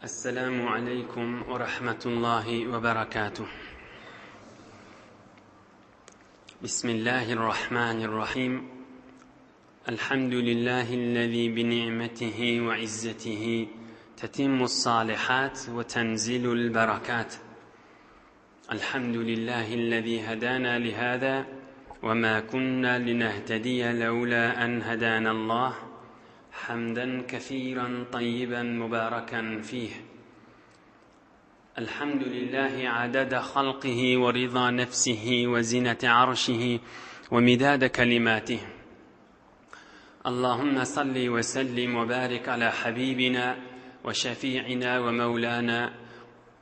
السلام عليكم ورحمة الله وبركاته. بسم الله الرحمن الرحيم. الحمد لله الذي بنعمته وعزته تتم الصالحات وتنزل البركات. الحمد لله الذي هدانا لهذا وما كنا لنهتدي لولا أن هدانا الله، حمدا كثيرا طيبا مباركا فيه. الحمد لله عدد خلقه ورضا نفسه وزنة عرشه ومداد كلماته. اللهم صل وسلم وبارك على حبيبنا وشفيعنا ومولانا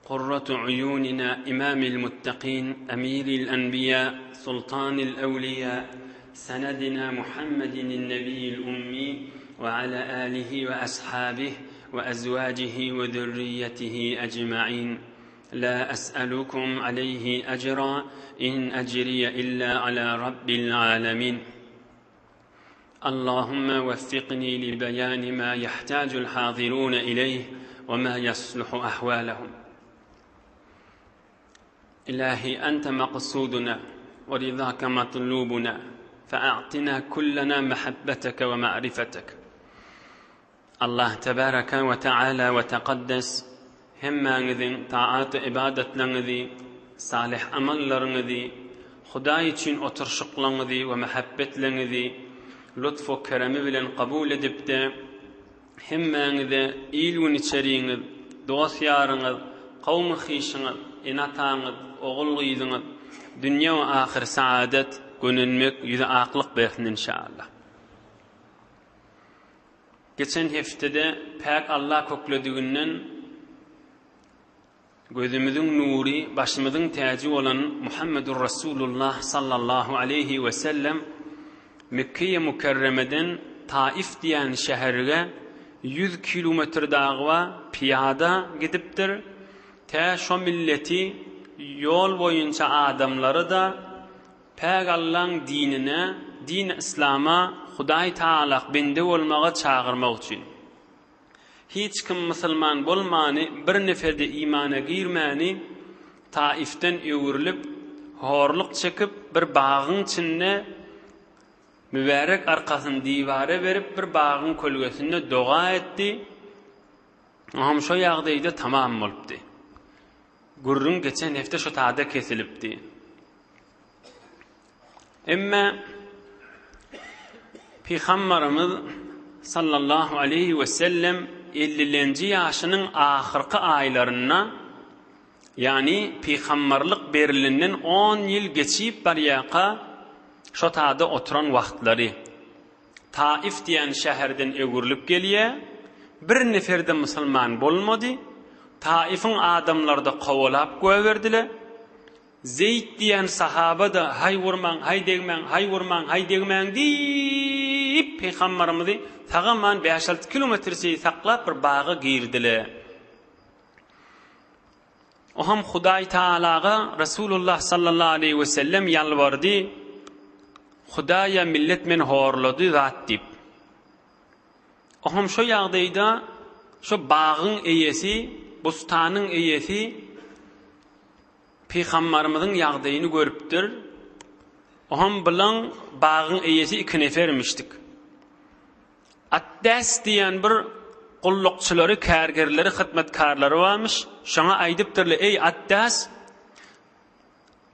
قرة عيوننا إمام المتقين أمير الأنبياء سلطان الأولياء سندنا محمد النبي الأمي وعلى آله وأصحابه وأزواجه وذريته أجمعين. لا أسألكم عليه أجرا إن أجري إلا على رب العالمين. اللهم وفقني لبيان ما يحتاج الحاضرون إليه وما يصلح أحوالهم. إلهي أنت مقصودنا ورضاك مطلوبنا، فأعطنا كلنا محبتك ومعرفتك. الله تبارك وتعالى وتقدس همانذي طاعات عبادتلنذي صالح أملرنذي خداي için oturşuqlanذي ومحبتلنذي لطف وكرم بلن قبول دبت همانذي إيلون içeriğiniz dost yarınız قوم خيشنız inatağınız oğulğuydunuz dünya ve ahir saadet gönülmek yüze aklık bersin inşallah. Geçen heftede pek Allah kokladıgından gözümüzün nuri, başımızın tacı olan Muhammedur Resulullah sallallahu aleyhi ve sellem Mekke-i Mükerreme'den Taif diyen şehirge 100 kilometre dağva piyada gidiptir. Ta şu milleti yol boyunca adamları da pek Allah'ın dinine, din İslam'a Huday Ta'ala bende olmağa çağırmak için. Hiç kim Müslüman bolmani, bir neferde imana girmani, Taif'ten öğürülüp, horluk çekip, bir bağın içinde mübarek arkasını divare verip, bir bağın kölgesinde dua etti. Ama şu yağdaydı tamam olupdu. Gurrun geçen hafta şu taada kesilipdi. Ama Peygamberimiz sallallahu aleyhi ve sellem 50. yaşının ahırkı aylarına, yani peygamberlik berilinden 10 yıl geçip bariyaka şu taada oturan vaxtları Taif diyen şehirden ögürülüp geliye, bir neferde Müslüman bolmadı. Taif'in adamları da kovalap koyverdiler. Zeyd diyen sahaba da hay vurman, hay degmen, hay vurman, hay degmen deyip Peygamberimizi tağaman 5-6 kilometresi saklap bir bağa girdiler. O ham Huday Ta'alaga Resulullah sallallahu aleyhi ve sellem yalvardı. Hudaya millet men horladı zat dip. O ham şu yağdayda şu bağın eyesi, bustanın eyesi Peygamberimizin yağdayını görüptür. O ham bilan bağın eyesi 2 nefermiştik. Addas diyen bir qulluqçıları, kärgerleri, xidmatkarları varmış. Şuna aydıptırlar, ey Addas,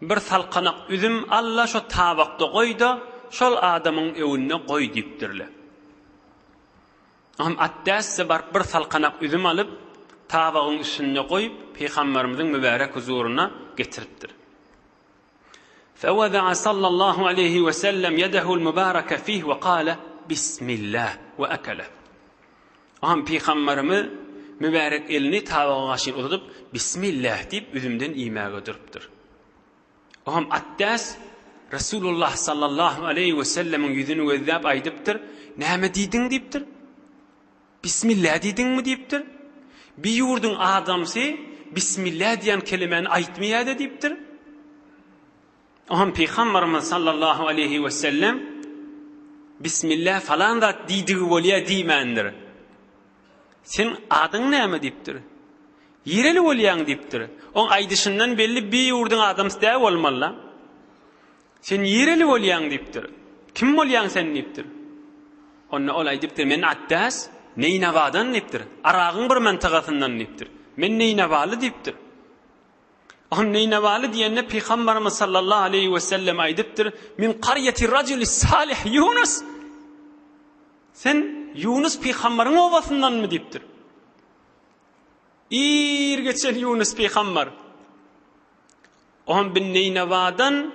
bir salqanaq üzüm Allah şu tabaqda qoydu, şol adamın evine qoy diptirlar. Ham Addas bir salqanaq üzüm alıp tabağın üstüne koyup Peygamberimizin mübarek huzuruna getiriptir. فَوَضَعَ صَلَّى اللّٰهُ عَلَيْهِ وَسَلَّمْ يَدَهُ الْمُبَارَكَ فِيهِ وَقَالَ Bismillah ve akale. Aham Peygamberimiz mübarek elini tabağa aşın uzatıp Bismillah deyip üzümden imağa götürüptür. Aham Addas Resulullah sallallahu aleyhi ve sellemin yüzünü gözlep aydıptır. Näme diýdiň deyipdir? Bismillah diýdiň mi deyipdir? Bir yurdun adamsı Bismillah diyen kelimeni aytmaýady deyipdir. Aham Peygamberimiz sallallahu aleyhi ve sellem Bismillah falan da diýdigi bolýa diýmendir. Sen adın näme diýipdir? Yireli bolýan diýipdir. On aýdyşyndan belli bir ýurdun adamsy bolmaly. Sen yireli bolýan diýipdir. Kim bolýan sen diýipdir. Onna ol aýdypdyr, men Attas Neynawadan diýipdir. Aragyň bir mantagasynyň diýipdir. Men Neynawaly diýipdir. On Neynawaly diýende Peýgamberimiz sallallahu aleyhi we sellem aýdypdyr, min qaryati rajuli salih Yunus. Sen Yunus peýgamberiň owasyndanmy diýipdir. geçen Yunus peýgamber. On bin Neynawadan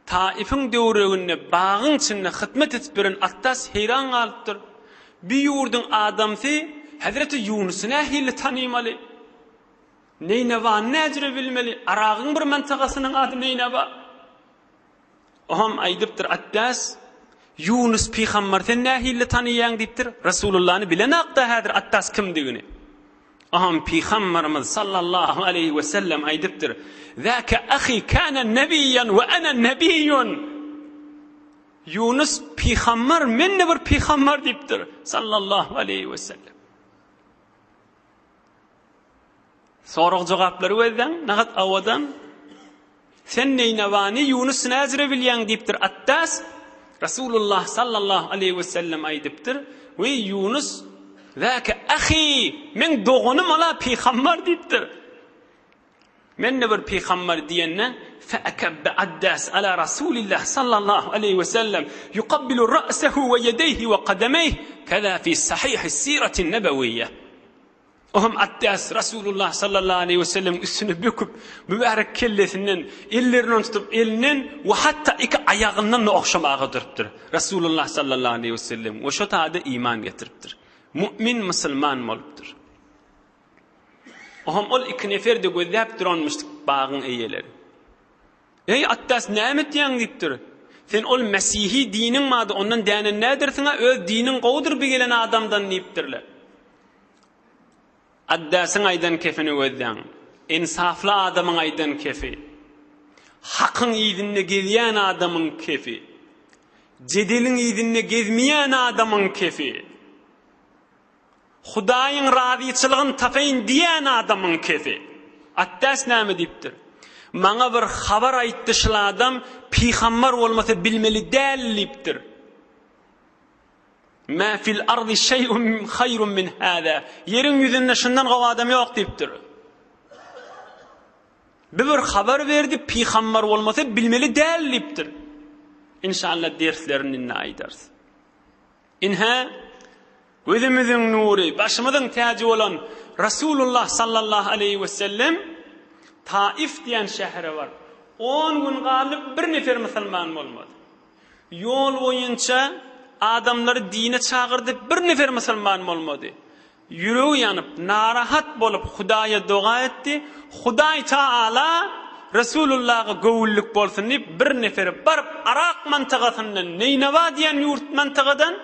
Taif'in döwreginde bagyň içinde hyzmet etip biren Attas heyran galypdyr. Bir ýurdun adamsy Hazreti Yunus'u nähili tanymaly. Neynawa näjire bilmeli. Aragyň bir mantagasynyň ady Neynawa. Oham aýdypdyr Attas Yunus peýgamber sen nähili tanýan diýipdir. Rasulullahny bilen akda häzir Attas kimdigini. Aham Peygamberimiz sallallahu aleyhi ve sellem aýdypdyr. Zaka ahi kana nebiyyan ve ana nebiyyun. Yunus peygamber, men de bir peygamber diýipdir sallallahu aleyhi ve sellem. Sorag jogaplary wezen nagat awadan sen Neynawany Yunus näzire bilýän diýipdir. Attas Rasulullah sallallahu aleyhi ve sellem aýdypdyr. We Yunus Zaka ahi men doğunum ala peygamber diýipdir. Men de bir peygamber diýenne فأكب عداس على رسول الله صلى الله عليه وسلم يقبل رأسه ويديه وقدميه كذا في صحيح السيرة النبوية. Ohum Attas Rasulullah sallallahu aleyhi ve sellem üstüne büküp mübarek kellesinden ellerini tutup elinin ve hatta iki ayağından okşamağa durupdur. Rasulullah sallallahu aleyhi ve sellem o şu taada iman getiripdir. Mümin Müslüman bolupdur. Ohum ol iki nefer de gözläp duranmışdyk bagyň eýeleri. Ey Attas näme diýen diýipdir. Sen ol Mesihi diniň mady ondan dänen nädirsiňe öz diniň gowdur bir gelen adamdan diýipdirler. Attas'ın aýdan kefini gözläň. İnsafly adamyň aýdan kefi. Hakyň ýygyny gezýän adamyň kefi. Jedeliň ýygyny gezmeýän adamyň kefi. Hudaýyň razyçylygyny tapaýyn diýen adamyň kefi. Attas näme diýipdir? Maňa bir habar aýtdy şol adam peýgamber bolmasa bilmeli däl diýipdir. Ma fil ardi şey'un hayrun min hada. Yerin ýüzünde şundan gawa adam ýok diýipdir. Bir habar berdi peýgamber bolmasa bilmeli däl diýipdir. İnşallah derslerini aýdars. Inha gözümüzün nuri, başımızın tacı olan Rasulullah sallallahu aleyhi ve sellem Taif diýen şähere var. 10 gün galyp bir nefer musulman bolmady. Yol boýunça adamlary dine çağırdy, bir nefer musulman bolmady. Ýüregi ýanyp, narahat bolup Hudaýa dua etdi. Hudaý Taala Rasulullah'a gowullyk bolsun diýip bir nefer barıp Arak mantagasyndan Neynawa diýen ýurt mantagadan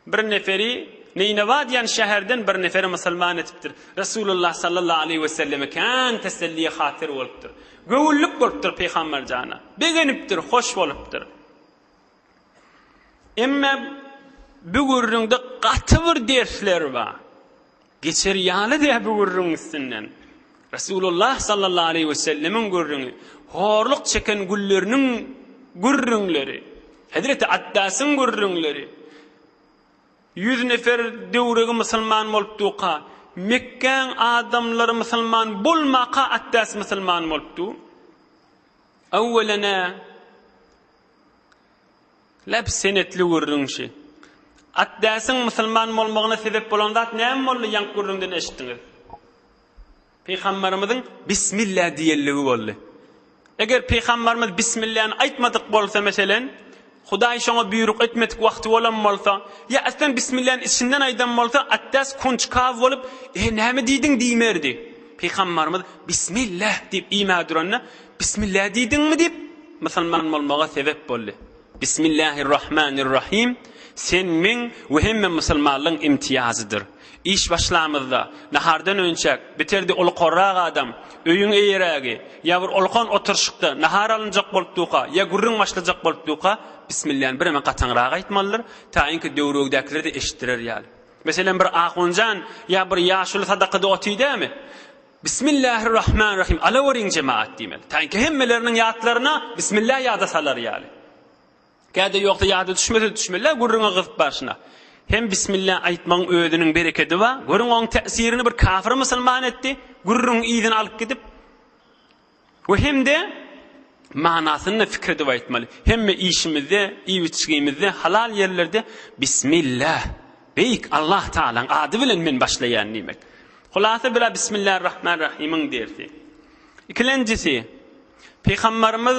bir neferi Neynawa diýen şäherden bir neferi musulman etipdir. Rasulullah sallallahu aleyhi ve selleme kan teselliye hatir bolupdyr. Gowullyk bolupdyr peýgamber jana. Begenipdir, hoş bolupdyr. Emma bu gurrunda gaty bir dersler bar. Geçer ýaly diýip bu gurrun üstünden. Rasulullah sallallahu aleyhi ve sellemin gurrunu, horluk çeken gullerinin gurrunları, Hazreti Attas'ın gurrunları, 100 nefer döwregi musulman bolupdyka, Mekkeň adamlary musulman bolmaka Attas musulman bolupdy. Awwalana lab senetli gurrunşy. Attas'ın musulman bolmagyna sebep bolan zat näme boldy ýank gurrundan eşitdiňiz? Peygamberimizin Bismillah diýelligi boldy. Eger Peygamberimiz Bismillah'ni aýtmadyk bolsa meselen, Hudaý şoňa buyruk etmedik wagty bolan bolsa, ya aslan Bismillah'ni içinden aýdan bolsa, Attas kunçkaw bolup, näme diýdiň diýmerdi. Peygamberimiz Bismillah diýip iýme duranna, Bismillah diýdiňmi diýip musulman bolmaga sebep boldy. Bismillahirrahmanirrahim. Sen men we hemme musulmanlyň imtiýazydyr. İş başlamızda, nahardan önçek, biterdi olqorraq adam, öyün eýeregi, ya bir olqan oturşykda, nahar alınjak bolupdyka, ya gurrun başlajak bolupdyka, Bismillah'ni bir hemen qatanraaq aýtmalydyr, taýinki döwregdekiler de eşitdirer ýaly. Mesela bir aqonjan ya bir yaşul sadaqada otydami? Bismillahirrahmanirrahim. Alaverin cemaat diýmeli. Taňky hemmeleriniň ýatlaryna bismillah ýada salar ýaly. Gäde ýokda ýada düşmeli, gurruna gyzyp başyna. Hem bismillah aýtmaň özüniň bereketi bar. Görüň oň täsirini bir kafir musulman etdi. Gurrun ýygyny alyp gidip. We hem de manasyny fikredip aýtmaly. Hemme işimizde, iýitçigimizde, halal ýerlerde bismillah. Beyk Allah Ta'ala'n adı bilen men başlayan demek. Hulasa bila Bismillahirrahmanirrahim derdi. İkincisi, Peygamberimiz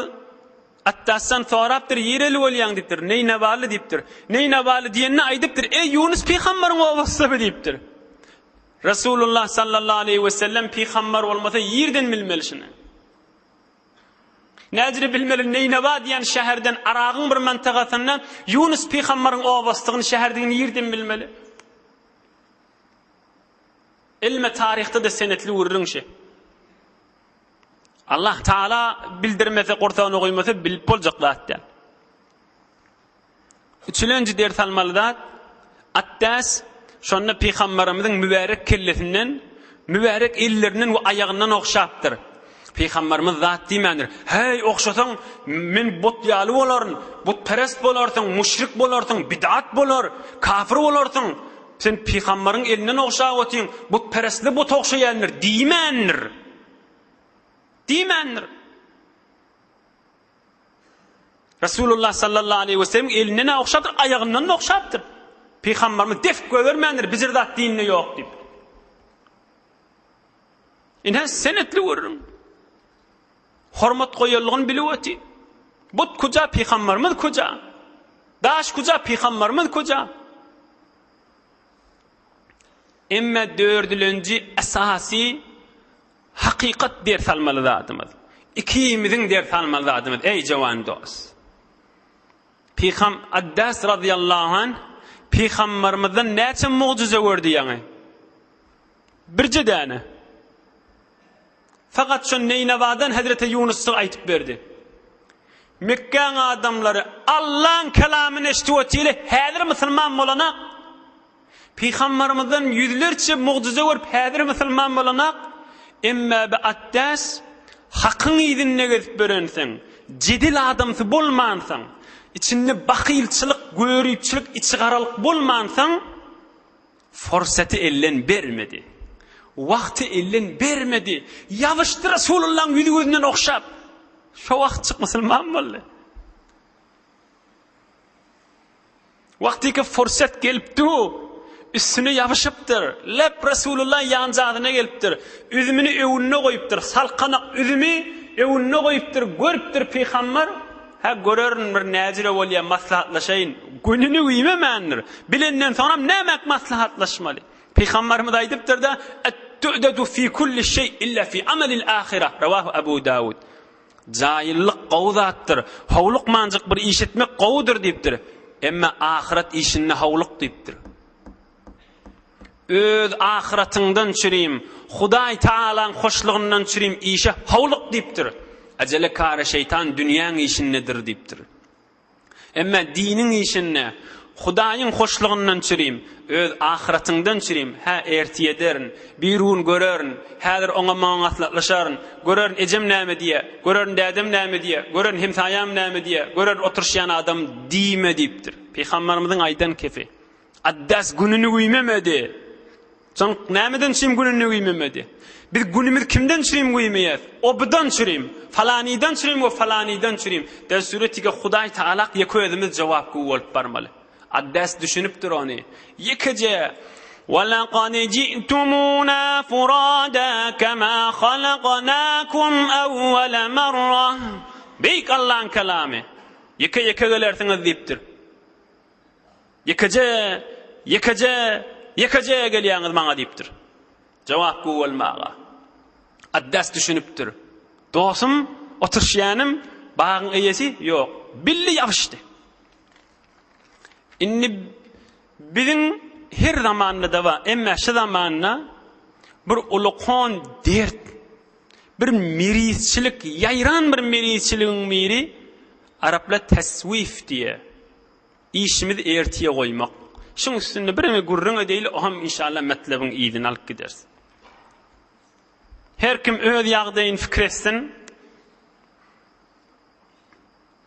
attasdan soraptır, yereli bolýan dipdir. Neyne baly dipdir. Neyne baly diýenne aýdypdyr. Ey Yunus peygamberiň owasy dipdir. Resulullah sallallahu aleyhi ve sellem peygamber bolmasa yerden bilmeli şunu. Näzire bilmeli Neyneva diýen şäherden Aragyň bir mantagasyna Yunus peygamberiň owastygyny şäherdigini yerden bilmeli. Ilme tarihte de senetli urrunşy. Allah Taala bildirmese Kur'an oguymasa bilip boljak zatdan. Üçüncü ders almalyda Attas şonda peygamberimiziň mübarek kellesinden, mübarek elleriniň we ayagyndan okşapdyr. Peygamberimiz zat diýmendir. Hey okşasaň men bot ýaly bolaryn, bot perest bolarsyň, müşrik bolarsyň, bid'at bolar, kafir bolarsyň. Sen peygamberiň elinden okşap otyň, bot perestli bot okşaýandyr diýmendir. Diýmendir. Resulullah sallallahu aleyhi ve sellem elinden okşapdyr, ayagyndan okşapdyr. Peygamberimiz def göwermendir, bizir zat dinine ýok diýip. Ine senetli urun. Hormat koyulduğunu biliyoti. But kuca peygamberimiz kuca. Daş kuca peygamberimiz kuca. Emme dördülünci esasi hakikat ders almalı zatımız. İkimizin ders almalı zatımız. Ey cavan dost. Addas radıyallahu anh peygamberimizden näçe mucize gördü yani. Birce däne. Fakat şu Neynevadan Hazreti Yunus'a aytıp verdi. Mekke'nin adamları Allah'ın kelamını eşitiyetiyle häzir Müslüman bolana, Peygamberimizden yüzlerce mucize görüp häzir Müslüman bolana, emme be Attas hakkın idinine gezip berensen, cedil adamsı bolmansan, içinde bakilçilik, görüypçilik, içigaralık bolmansan, forsati ellen bermedi. Vakti ellen bermedi. Yavıştı Resulullah'ın yüzü gözünden okşap. Şu vakt çık Müslüman boldy. Vakti ki fırsat gelipdi. Üstüne yavışıptır. Lep Resulullah yancadyna gelipdir. Üzümünü öwününe goýupdyr. Salqanak üzümü öwününe goýupdyr. Görüpdir peygamber. Ha görörün bir näzire bolýan maslahatlaşaýyn. Gününi güýmemendir. Bilenden soňra nämek maslahatlaşmaly. Peygamberimiz aýdypdyr da tu'dadu fi kulli şey illa fi amalil ahireh. Rawahu Abu Dawud. Jaýyllyk gowzatdyr. Howluk manjyk bir iş etmek gowdur diýipdir. Emma ahiret işini howluk diýipdir. Öz ahiretinden çüreyim, Hudaý Taala'nın hoşlugyndan çüreyim işe howluk diýipdir. Acele kara şeytan dünýäň işindedir diýipdir. Emma diniň işinde Hudaýyň hoşlugyndan çüreyim, öz ahiretinden çüreyim. Ha ertiyederin, birun görörün, häzir oňa maňatlaşaryn, görörün ejem näme diýe, görörün dädem näme diýe, görörün hemsaýam näme diýe, görör oturşýan adam diýme diýipdir. Peygamberimiziň aýdan kefi. Addas gününi güýmemedi. Soň nämeden çym gününi güýmemedi? Biz günümüz kimden çüreyim güýmeýär? Obdan çüreyim, falanydan çüreyim we falanydan çüreyim. Der suretiga Hudaý Taala ýeke özümiz jogap bolup barmaly. Addas düşünüpdir onu. Yekece وَلَقَدْ جِئْتُمُونَا فُرَادًا كَمَا خَلَقْنَاكُمْ أَوَّلَ مَرَّةٍ. Beyk Allah'ın kelamı. Yeke gelersiniz diýipdir. Yekece gelýäňiz maňa diýipdir. Jogap bolmaga. Addas düşünüpdir. Dostum, oturşýanym, bagyň eýesi ýok. Billi ýaşdy. Inni bizim her zamanında da var. Emme şu zamanına bir ulukon dert, bir mirisçilik, yayran bir mirisçiliğin miri Arapla tesvif diye. İşimiz ertiye koymak. Şuň üstünde birine gurrun edeýil, oham inşallah metlebiň iýdini alyp gidersin. Her kim öz ýagdaýyny fikir etsin.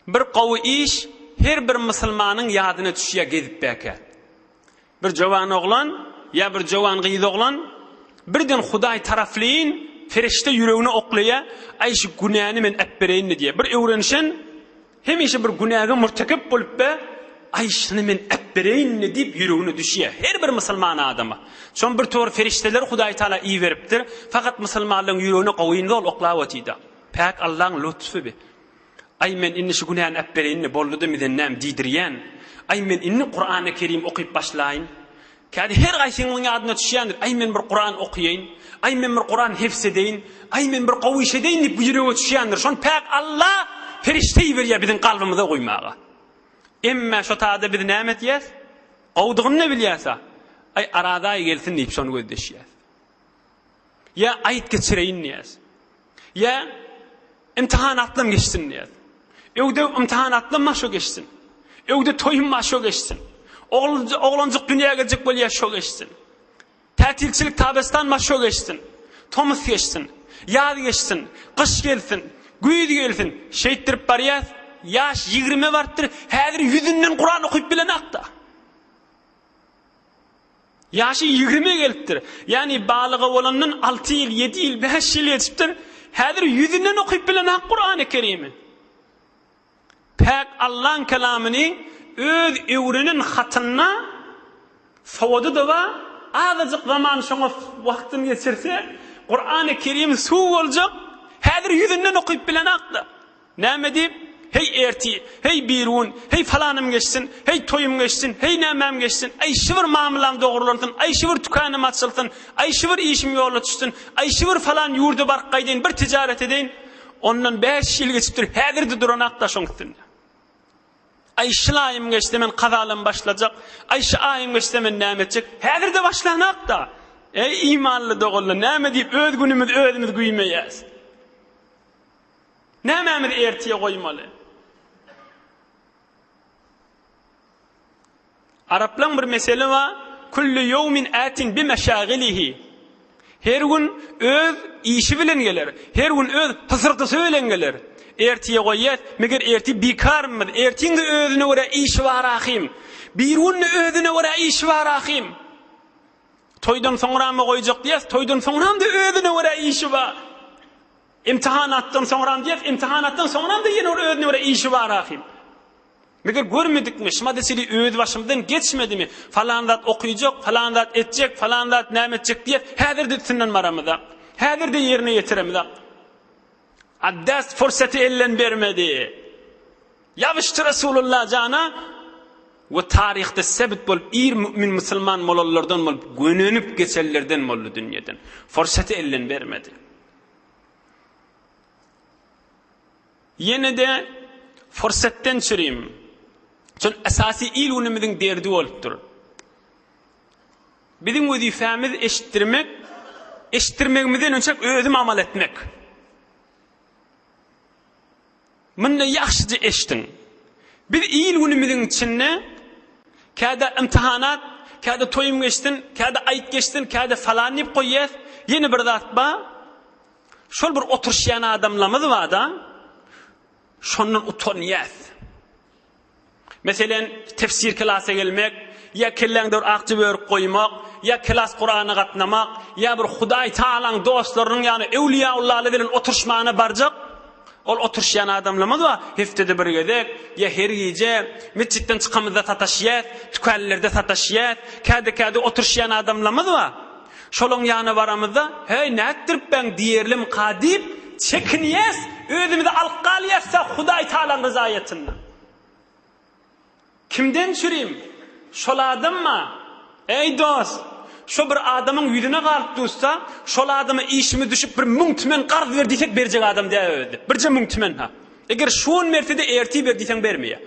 Bir gowy iş her bir musulmanyň ýadyna düşýär gezip bäkä. Bir jowan oglan ya bir jowan gyýyz oglan birden Hudaý taraflyn ferişte ýüregine oklaýa, ay şu günäni men äpbereýin diýe. Bir öwrenişen hemişe bir günäge murtakip bolup be, ay şunu men äpbereýin diýip ýüregine düşýär. Her bir musulman adama. Şon bir tor ferişteler Hudaý Taala iý beripdir. Fakat musulmanlaryň ýüregine gowyny ol oklap otýdy. Pak Allahyň lütfy be. Ay men inni şu günäni äpbereýin boldy midennäm diýdirýän. Ay men inni Qur'an-ı Kerim okyp başlaýyn. Kadi her gaýsynyň ýadyna düşýändir. Ay men bir Qur'an okuyayım. Ay men bir Qur'an hefz edeýin. Ay men bir gowy iş edeýin diýip ýürege düşýändir. Şon pak Allah ferişteyi berýär biziň galbymyza goýmaga. Emma şo taada biz näme etýäs? Gowdygyny bilýärsa, ay arada gelsin diýip şonu gözdeşýär. Ya aýt geçireýin diýäs. Ya imtihanatlam geçsin diýäs. Öwde imtihanatlam maşo geçsin. Öwde toýum maşo geçsin. Oglanjyk dünýäge gelecek bolýar şo geçsin. Tätilçilik tabastan maşo geçsin. Tomuz geçsin. Ýaz geçsin. Kış gelsin. Güýdi gelsin. Şeýtdirip barýar. Yaş 20 bardyr. Häzir ýüzünden Qur'an okyp bilen akda. Yaşı 20 gelipdir. Yani balygy bolandan 6 ýyl, 7 ýyl, 5 ýyl ýetipdir. Häzir ýüzünden okyp bilen ak Qur'an-ı Kerim'i. Pak Allah'ın kelamını öz öwrenin hatyna sowady da ba, azajyk zaman şoňa wagtyny geçirse, Qur'an-ı Kerim suw boljak. Häzir ýüzünden okyp bilen akda. Näme diýip? Hey erti, hey birun, hey falanım geçsin, hey toyum geçsin, hey nämem geçsin, ay şıvır mamulam doğrulansın, ay şıvır tükanım açılsın, ay şıvır işim yola düşsün, ay şıvır falan yurdu barqaydın, bir ticaret edin. Ondan 5 ýyl geçipdir, häzirde duranak da şoň üstünde. Ay şılayım geçti, men qazalym başlajak, ay şaýym geçti, men näme etjek, häzirde başlanak da. Ey imanly dogullar, näme diýip öz günümüz özümüz güýmeýäs. Nämämiz ertiye goýmaly? Araplan bir mesele wa kullu yawmin atin bi meşagilihi. Her gün öz işi bilen geler. Her gün öz hysyrtysy bilen geler. Ertiye goýýar, meger erti bikarmy? Ertiňde özüne görä iş bar ahim. Birun özüne görä iş bar ahim. Toýdan soňramy goýjak diýäs, toýdan soňram da özüne görä işi bar. İmtihanattan soňram diýäs, imtihanattan soňram da ýene özüne görä işi bar ahim. Meger görmedikmi, şuma deseli öz başymdan geçmedimi? Falan zat okuyacak, falan zat etjek, falan zat näme etjek diýip, häzirde düşünen maramyda. Häzirde ýerine ýetiremdi. Addas fursaty ellen bermedi. Ýaşdy Rasulullah jana we taryhda sebit bolup ir mümin musulman molallardan bolup gönenip geçerlerden boldy dünýeden. Fursaty ellen bermedi. Ýene de fursatdan çyryym. Şol asasy ilmimiziň derdi bolupdyr. Biziň wezifämiz eşitdirmek, eşitdirmegimizden önce özüm amal etmek. Menne ýaxşyca eşitin. Bir ilmimiziň içinde käde imtihanat, käde toýum geçtin, käde aýt geçtin, käde falan diýip goýýar. Ýene bir zat ba. Şol bir oturşýan adamlamyz bar da. Şondan utanýar. Meselen tefsir klasa gelmek, ya kelläňde akçy berip goýmak, ya klas Qur'any gatnamak, ya bir Hudaý Taalaň dostlarynyň ýani ewliýaullarly bilen oturşmana barjak. Ol oturşýan adamlama da heftede bir gezek, ya her gece mesjidden çykamyzda tataşýar, tükallerde tataşýar, käde oturşýan adamlama da şolaň ýany baramyzda, hey nätdirip ben diýerlim qadip çekinýäs, özümizi alqalýasa Hudaý Taalaň ryzaýatyna. Kimden çüreyim? Şol adamma? Ey dost, şo bir adamın ýüzüne galyp dursa, şol adama işimi düşüp bir 1000 tümen garz ber diýsek berjek adam diýär. Birje 1000 tümen ha. Eger şuň mertede erti ber diýsen bermeýär.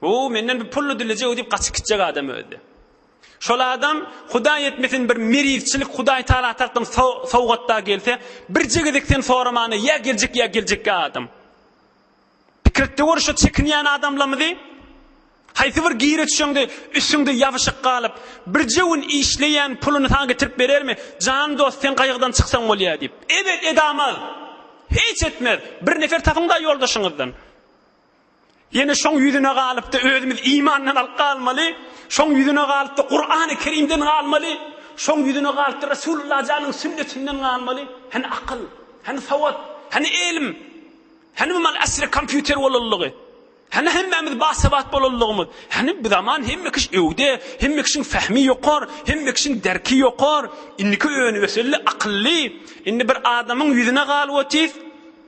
O menden bir pullu dilecek diýip gaçyp gitjek adam öldü. Şol adam Hudaý etmesin bir merizçilik Hudaý Taala tarapdan sowgatda gelse, birje gezekden soramany ýa geljek adam. Pikirde görüşe çekinýän adamlamyzy Haýsy bir giret şoňda üstüňde ýabyşyk galyp, bir jewin işleýän puluny taňa getirip berermi? Jan dost sen gaýygydan çyksaň bolýar diýip. Evet edamaz. Hiç etmez. Bir nefer tapyňda ýoldaşyňyzdan. Ýene şoň ýüzüne galypdy özümiz imandan almaly. Şoň ýüzüne galypdy Qur'an-ı Kerimden almaly. Şoň ýüzüne galypdy Resulullah janyň sünnetinden almaly. Hani akıl, hani sawat, hani ilim, hani mal asr kompýuter bolanlygy. Hani hemmemiz basabat bolanlygymyz. Hani bu zaman hemme kiş öwde, hemme kişiň fahmi ýokar, hemme kişiň derki ýokar. Indiki öňüňe akylly, indi bir adamyň ýüzüne galyp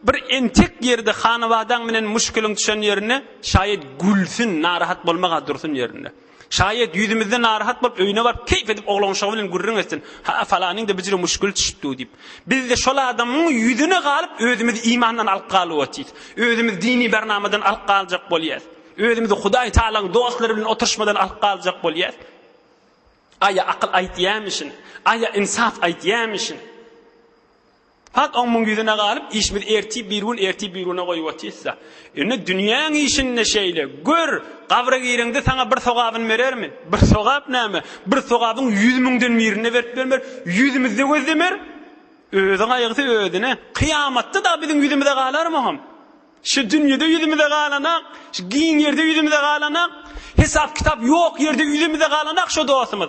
bir entek ýerde hanawadan menen müşkülüň düşen ýerine şaýet gülsün, narahat bolmaga dursun ýerine. Şaýet ýüzümizde narahat bolup öýüne barıp keyf edip oglanşagy bilen gürrüň etsin. Ha falanyň da bir müşkül düşüpdi diýip. Biz de şol adamyň ýüzüne galyp özümiz imandan alyp galyp özümiz dini bernamadan alyp galjak bolýar. Özümiz Hudaý Taalaň dostlary bilen oturşmadan alyp galjak bolýar. Aya akıl aýtýarmyşyn? Aya insaf aýtýarmyşyn? Hat onun yüzüne galyp işimiz erti bir gün goýup otýsa. Ene dünýäň işinde şeýle gör, gabra gireňde saňa bir sogabyny berermi? Bir sogap näme? Bir sogabyň 100 000den birine berip bermer, yüzümizde gözlemer. Özüň aýagy özüne. Kıyamatda da bizim yüzümizde galarmy ham? Şu dünýede yüzümizde galanak, şu giň ýerde yüzümizde galanak, hesap kitap ýok ýerde yüzümizde galanak şu dostumyz.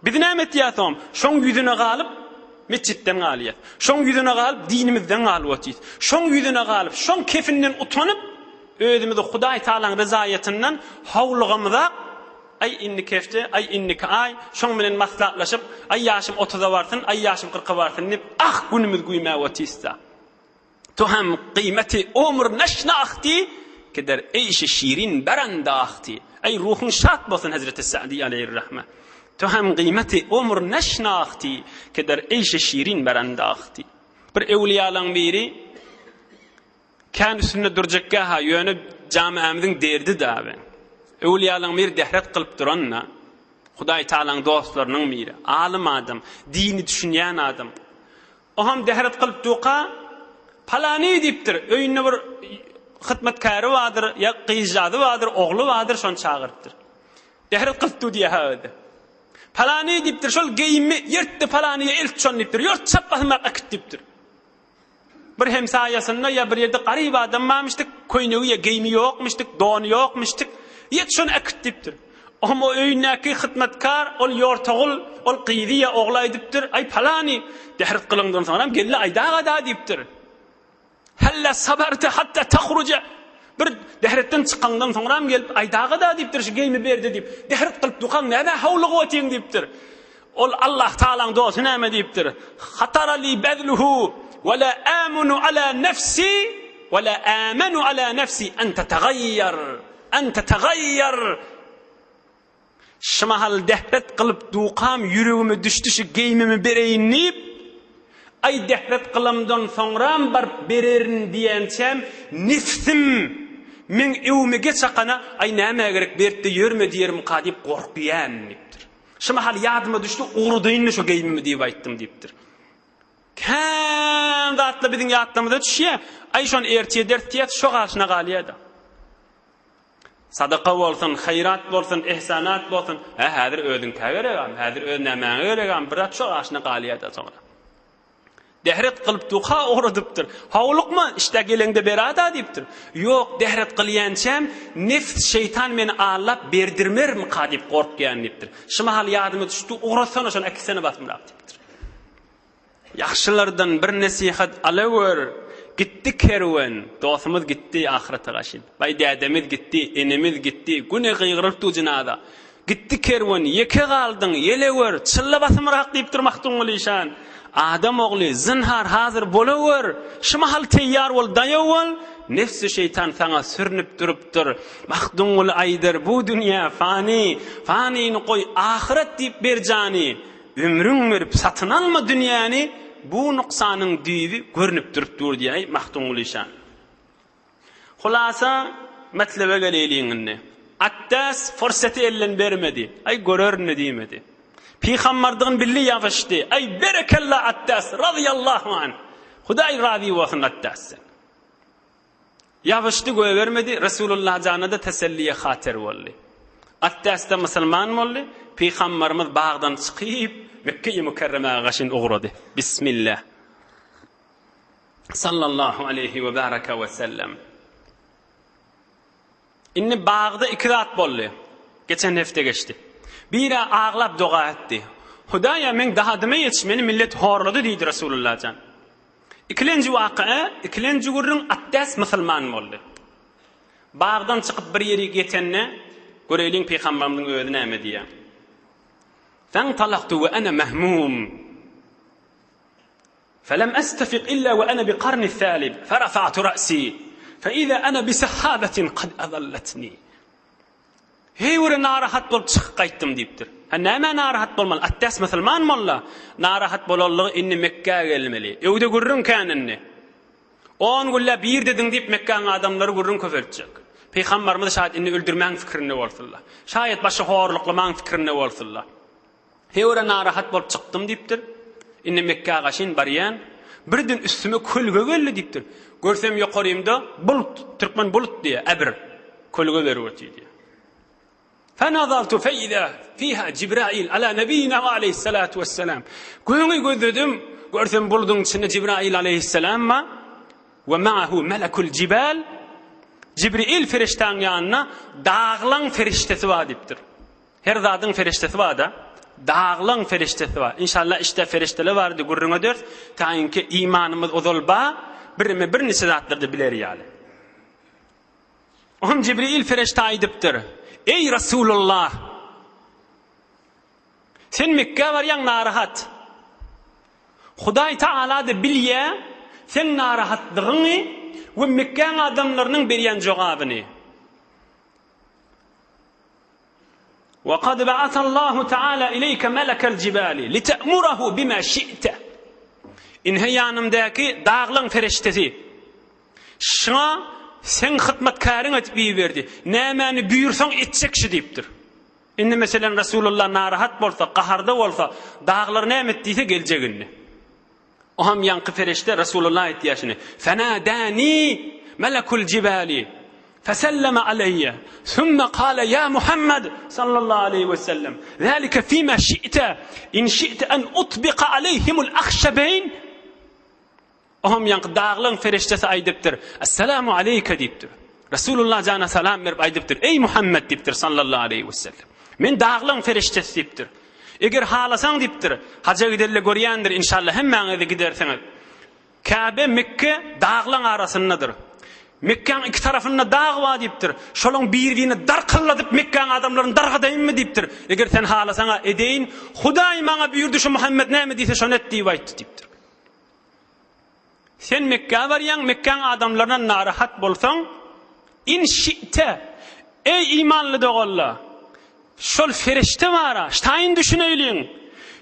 Biz näme etýärdim? Şoň yüzüne galyp mescitten galyp, şoň ýüzüne galyp dinimizden galyp otýys. Şoň ýüzüne galyp, şoň kefinden utanyp özümizi Hudaý Taalaň ryzaýatynyň howlugymyza ay inni kefde, ay inni ay, şoň bilen maslahatlaşyp, ay ýaşym 30-a barsyn, ay ýaşym 40-a barsyn diýip günümiz güýmä otýysda. Toham qymeti umr naşnaqti keder eýşe şirin baranda ahti. Ay ruhun şat bolsun Hazreti Sa'di aleyhirrahme. Toham qymeti umr naşnaqti keder eýşe şirin baranda ahti. Bir ewliýalaň biri kan üstünde durjakka ha ýönüp jamiamyzyň derdi daby. Ewliýalaň bir dehret kılıp duranna, Hudaý Taalaň dostlarynyň biri, alim adam, dini düşünýän adam. O ham dehret kılıp duqa, palany diýipdir, öýünde bir hyzmatkary bardyr, ýa gyýjady bardyr, ogly bardyr, şonu çagyrdyr. Dehret kılıp diýýärdi. Palany diýipdir, şol geyimi ýertde palanyňa elçon diýipdir, ýort çapmamak akit diýipdir. Bir hemsaýasynda ýa bir ýerde garyb adam mamyşdyk, köýnegi ýa geyimi ýokmuşdyk, dony ýokmuşdyk. Ýet şonu akit diýipdir. Ama öýündäki hyzmatkar, ol ýortagul, ol gyýdy oglay diýipdir. Ay palany, dehret kılyndan soňra gelle aýdaga da diýipdir. Halla sabarta hatta takhruja. Bir dehretten çykandan soňra gelip aýdaga da diýipdir, şu geyimi berdi diýip. Dehret kılıp dukan näme howlugy otýan diýipdir. Ol Allah Taalaň dostu näme diýipdir? Hatara li badluhu ve la amanu ala nafsi ve la amanu ala nafsi an tataghayyar. Anta tagayyar. Şamahal dehret kılıp duqam yüreğime düştü şu geymimi bereyin deyip ay dehret kılımdan sonram barıp bererin diyençem nefsim min evmege çakana ay näme gerek berdi yörme diyerim kadip korkuyan deyipdir. Şamahal yadıma düştü uğrudayınla şu geymimi deyip ayttım deyipdir. Kan zatla bizim yadımıza düşüyor. Ay şon ertiye dert diyet şu karşına galiyada. Sadaka bolsun, hayrat bolsun, ihsanat bolsun. Häzir özüň tägeregam, häzir öz nämäňe geregam, birat şo aşna galyada soňra. Dehret kılıp duqa uğradypdyr. Hawlukma işte gelende berada diýipdir. Ýok, dehret kılýançam nefs şeytan meni allap berdirmermi kadip korkýan diýipdir. Şumahal ýadyma düşdi, uğrasana şonu akisene basmylap diýipdir. Yaxşylardan bir nasihat alawer. Gitti kerwen, dostumuz gitti ahirete gaşyn. Bay dädemiz gitti, enemiz gitti, güne gıygırıp tujynada. Gitti kerwen, yeke galdyň, yelewer, çılla basmyrak diýipdir mahtun bolýan. Adam ogly, zinhar hazır bolawer. Şumahal teýýar bol, daýawal. Nefsi şeytan sana sürnüp durupdyr. Mahtun bol aýdyr, bu dünýä fani, fanini goý, ahiret diýip berjani. Ömrüň berip satyn alma dünýäni. Bu nuqsanyň düýbi görnüp durupdyr diýip mahtun bolýan. Hulasa metlebe gelýänini. Attas fursati ellen bermedi. Ay görörni diýmedi. Peýgamberdiň billi ýaşdy. Ay berekallah Attas radiyallahu an. Hudaý razi bolsun Attas. Ýaşdy göýbermedi. Resulullah janada teselliye hatir boldy. Attasda musulman boldy. Peygamberimiz bağdan çıkyp Mekke-i Mukarrema'ga gaşyn uğradı. Bismillah. Sallallahu aleyhi ve baraka ve sellem. Inni bağda iki zat boldy. Geçen hafta geçti. Biri ağlap dua etdi. Hudaya men daha deme yetişmeni millet horladı diýdi Rasulullah can. İkilenci waqa, ikilenci gurrun Attas musulman boldy. Bağdan çıkıp bir yere geçenne göreýin Peygamberimiň öýüne näme diýär. فانطلقت وأنا مهموم فلم أستفق إلا وأنا بقرن الثالب فرفعت رأسي فإذا أنا بسحابة قد أظلتني. Heýwere narahat bolup çykyp gaýtdym diýipdir. Ha näme narahat bolmaly? Attas musulman molla. Narahat bolallygy inni Mekke'ge gelmeli. Öwde gurrun känenni. 10 gülle bir dedin diýip Mekke'ň adamlary gurrun köfeltjek. Peygamberimiz şaýat inni öldürmäň fikirinde bolsunlar. Şaýat başga horluklaman fikirinde bolsunlar. Heýwere narahat bolup çykdym diýipdir. Inni Mekke'ge gaşyn barýan, birden üstüme kölge geldi diýipdir. Görsem ýokarymda bulut, türkmen bulut diýe, äbir kölge berýärdi diýe. فنظرت فإذا فيها جبرائيل على نبينا عليه الصلاة والسلام. Göňi gözledim, görsem buludun içinde Cibrail aleyhisselam ma ve ma'ahu melekul cibal. Cibril ferişten ýanyna dağlan feriştesi var diýipdir. Her zadyň feriştesi var da, dağlan feriştesi var. İnşallah işte ferişteler vardy gurruna dört. Taýinki imanymyz ozalba, birime bir nese zatlarda biler ýaly. On Cibril ferişte aýdypdyr. Ey Resulullah, sen Mekke barýan narahat. Hudaý Taala da bilýä sen narahatlygyny we Mekke adamlarynyň berýän jogabyny. Wa qad ba'atha Allahu Taala ileyke melekal jibali lita'murahu bima şi'ta. İnhe ýanymdaky dağlaň feriştesi. Şuna sen hyzmatkaryň etip berdi. Nämäni buyursaň etjekşi diýipdir. Indi meselen Rasulullah narahat bolsa, qaharda bolsa, dağlar näme etdiýse geljegini. O ham ýanky ferişte Rasulullah etýäşini. Fanadani melekul jibali fasallama alayya. Thumma qala ya Muhammad sallallahu aleyhi ve sellem. Zalika fima şi'ta in şi'ta an utbiqa alayhimul akhshabayn. Oham ýanky dağlaň feriştesi aýdypdyr. Assalamu aleyke diýipdir. Rasulullah jana salam berip aýdypdyr. Ey Muhammed diýipdir sallallahu aleyhi we sellem. Men dağlaň feriştesi diýipdir. Eger halasaň diýipdir, haja giderle görýändir inşallah hemmäňizi gidersiňiz. Kabe Mekke dağlaň arasyndadyr. Mekkeň iki tarafynda dağ bar diýipdir. Şolaň birini darkylladyp Mekkeň adamlaryny dargadaýynmy diýipdir. Eger sen halasaňa edeýin, Hudaý maňa buyurdy şu Muhammed näme diýse şonu et diýip aýtdy diýipdir. Sen Mekke barýan, Mekkeň adamlaryna narahat bolsaň, in şi'te, ey imanly dogallar, şol ferişte bara, ştaýyn düşüneýliň.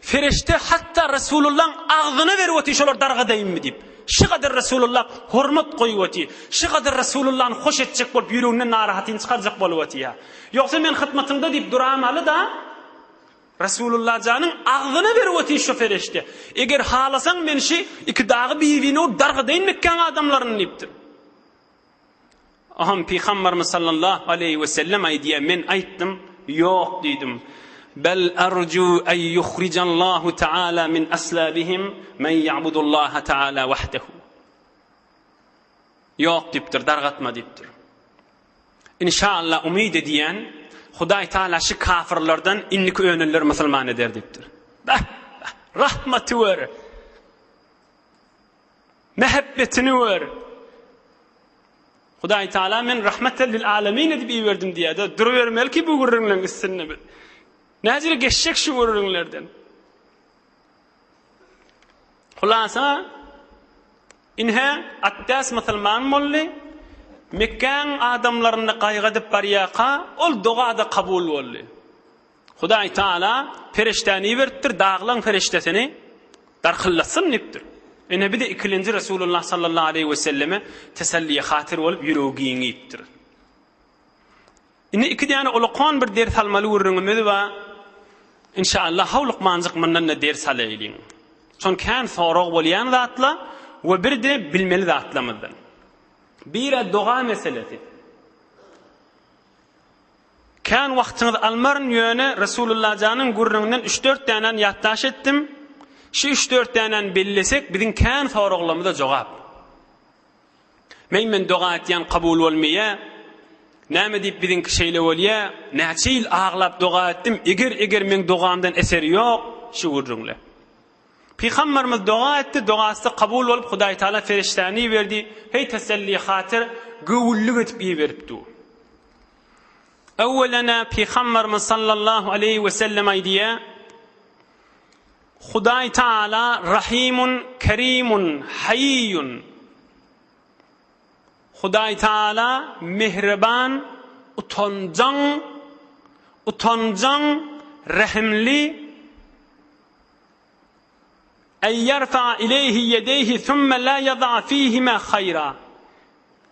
Ferişte hatta Rasulullah'ın ağzına berýär şolar dargadaýynmy diýip. Şu kadar Rasulullah hormat goýýardy. Şu kadar Rasulullah'ın hoş etjek bolup ýüreginden narahatyny çykarjak bolýardy ya. Ýoksa men hyzmatymda diýip duramaly da Rasulullah janyň ağzına berýär şu ferişte. Eger halasaň men şi iki dagy biwini dargadaýyn Mekkeň adamlaryny diýipdir. Aham Peygamberimiz sallallahu aleyhi ve sellem aýdýar, men aýtdym, ýok diýdim. Bel arju ay yukhrijallahu ta'ala min aslabihim men ya'budullaha ta'ala wahdahu. Ýok diýipdir, dargatma diýipdir. İnşallah umid ediyen Hudaý Taala şu kafirlerden inniki önünler musulman eder diýipdir. Rahmeti wer. Mehabbetini wer. Hudaý Taala men rahmeten lil alamin edip berdim diýdi. Durvermelki bu gurrunlaryň üstüne. Näzire geçecek şu gurrunlardan. Hulasa inha Attas musulman boldy. Mekkeň adamlaryny gaýgadyp barýaqa, ol dogada kabul boldy. Hudaý Taala ferişteni beripdir, dağlaň feriştesini darkyllasyn diýipdir. Ene bir de ikinci Rasulullah sallallahu aleyhi ve selleme teselliye hatir bolup ýüregiň ýitdir. Ine iki däne ulaqan bir ders almaly urunymyz we inşallah hawlyk manzyk mendan ders alaýlyň. Şon kan sorag bolýan zatla we bir de bilmeli zatlamyzdan. Bir doğa meselesi. Kan wagtyňyz almaryn ýöne Resulullah janyň gurrundan 3-4 tänen ýatdaş etdim. Şu 3-4 tänen bellesek biziň kan soraglarymyza jogap. Men doga etýän kabul bolmaýa, näme diýip biziň şeýle bolýa, näçe ýyl aglap doga etdim, eger men dogamdan eseri ýok, şu gurrunlar. Peygamberimiz doga etdi, dogasy kabul bolup Hudaý Taala feriştani berdi. Hey teselli hatyr gowullyk etip beripdi. Awwalana Peygamberimiz sallallahu aleyhi ve sellem aýdýa: Hudaý Taala rahimun, kerimun, hayyun. Hudaý Taala mehriban, utanjaň, rahimli. Ey yerfa ileyhi yedeyhi thumma la yad'a fihima hayra.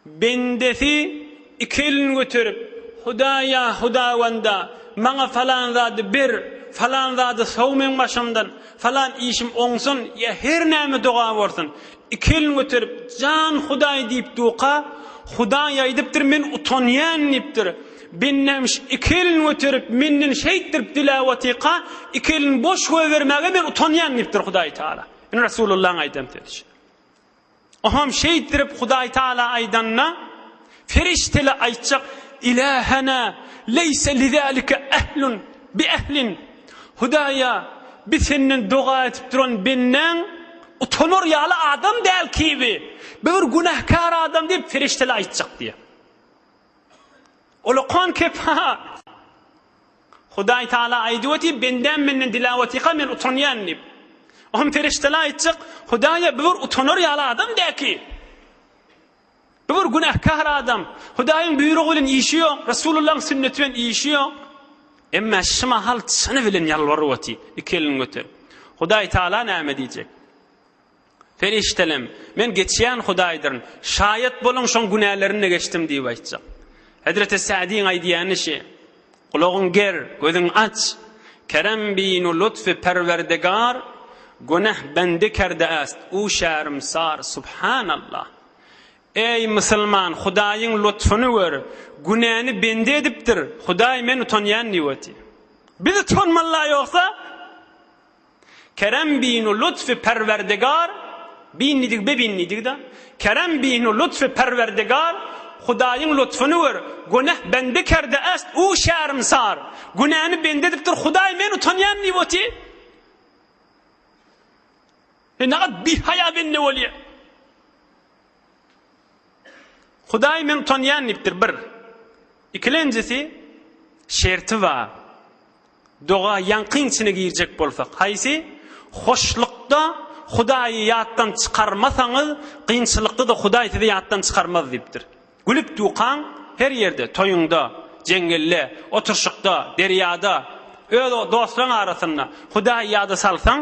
Bendesi ikilin götürüp Hudaya hudawanda maňa falan zady bir, falan zady sowmen başymdan, falan işim oňsun ya her näme doga bolsun. İkilin götürüp jan Hudaý diýip duqa, Hudaý aýdypdyr men utanýan diýipdir. Bennemiş ikilin götürüp menden şeýtdirip dilawatyqa, ikilin boş bermäge men utanýan diýipdir Hudaý Taala. Resulullah aýdym dedi. Oham şeýtdirip Hudaý Taala aýdanna ferişteli aýtjak ilahana leysa lizalika ahlun bi ahlin. Hudaýa biz senden doga etip duran benden utanor ýaly adam däl kibi. Bir günahkar adam diýip ferişteli aýtjak diýe. Ola kan kepa. Hudaý Taala aýdywati benden menden dilawatyqa men utanýan diýip. Oham ferişteli aýtjak Hudaýa bir utanor ýaly adam däki. Bir günahkar adam. Hudaýyň buýrugy bilen işi ýok, Resulullah'ın sünneti bilen işi ýok. Emma şima hal çyny bilen ýalwarwati, ikelin götür. Hudaý Taala näme diýjek? Feriştelem, men geçýän Hudaýdyr. Şaýat boluň şoň günälerini geçdim diýip aýtjak. Hazreti Sa'diň aýdýany şe. Kulagyň ger, gözüň aç. Kerem binu lütfi perwerdegar, günah bende kerde ast. U şärmsar, subhanallah. Ey musulman, Hudaýyň lütfüni gör. Günäni bende edipdir. Hudaý men utanýan diýeti. Biz utanmalla ýoksa Kerem binu lütfi perwerdegar, binnidik da. Kerem binu lütfi perwerdegar, Hudaýyň lütfüni gör. Günah bende kerde ast. U şärmsar. Günäni bende edipdir. Hudaý men utanýan diýeti. Nägat bir haya benne bolýar. Hudaý men utanýan diýipdir bir. İkilenjisi şerti var. Doga ýankyň içine girjek bolsak, haýsy? Hoşlukda Hudaýy ýatdan çykarmasaňyz, kynçylykda da Hudaý sizi ýatdan çykarmaz diýipdir. Gülüp duqan her ýerde, toýuňda, jengelle, oturşykda, derýada, öz dostlaryň arasynda Hudaý ýada salsaň,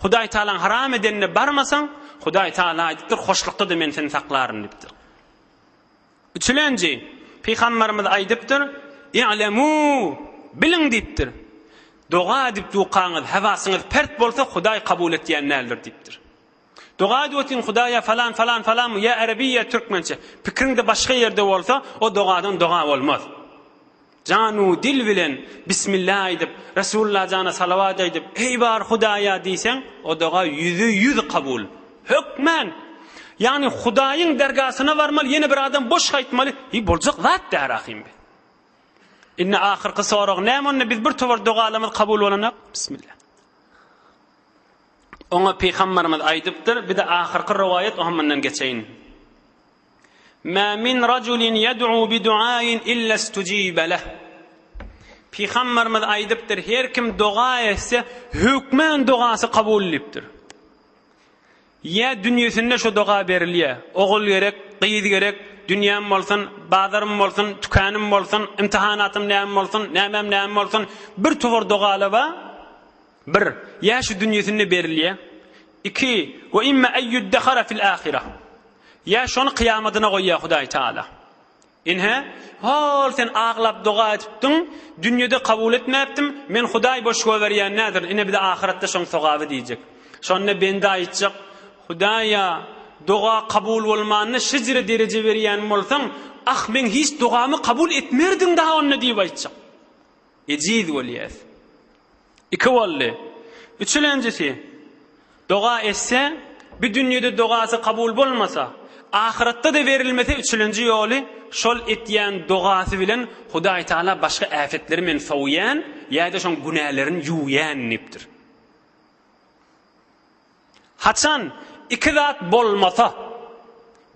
Hudaý Taalaň haram edenine barmasaň, Hudaý Taala aýdypdyr, hoşlukda da men seni saklaryn diýipdir. Üçlenji, Peygamberimiz aýdypdyr, "İ'lemu", bilin diýipdir. Doga edip duqaňyz, hawasyňyz pert bolsa Hudaý kabul etýän nädir diýipdir. Doga edip Hudaýa falan ya Arabiyya Türkmençe pikirinde başga ýerde bolsa o dogadan doga bolmaz. Janu dil bilen bismillah edip Resulullah jana salavat edip ey bar Hudaýa diýsen o doga 100% kabul. Hökmen yani Hudaýyň dergasyna barmaly, ýene bir adam boş gaýtmaly. Boljak zat där ahim. Inne ahirki sorag näme biz bir towar dogalamy kabul bolana? Bismillah. Ona Peygamberimiz aýdypdyr, bir de ahirki riwayet ohamdan geçeýin. Ma min rajulin yad'u bi du'ain illa istujiba lah. Peygamberimiz aýdypdyr, her kim doga etse hökmen dogasy kabul edipdir. Ya dünýesinde şu doga berilýär. Ogul gerek, gyýdy gerek, dünýäm bolsun, bazarym bolsun, tükanym bolsun, imtihanatym näme bolsun, näme bolsun, bir towar dogaly ba. Bir, ya şu dünýesinde berilýär. 2, we imma ayyudakhara fil ahireh. Ya şonu kıyamatyna goýýar Hudaý Taala. Inhe, hol sen aglap doga etipdiň, dünýede kabul etmäpdim, men Hudaý boş berýän nädir? Ine bir de ahiretde şoň sogaby diýjek. Şonne bende aýtjak, Hudaýa doga kabul bolmanyny şeýle derece berýän bolsaň, men hiç dogamy kabul etmerdiň daha onu diýip aýtjak. Ecid bolýar. İki boldy. Üçüncüsi, dua etse, bir dünyada duası kabul bolmasa, ahiratda da verilmese üçüncü ýoly şol etýän duasy bilen Hudaý Taala başga afetleri men sowyan ýa-da şoň günälerini ýuwyan nipdir. Haçan iki zat bolmasa,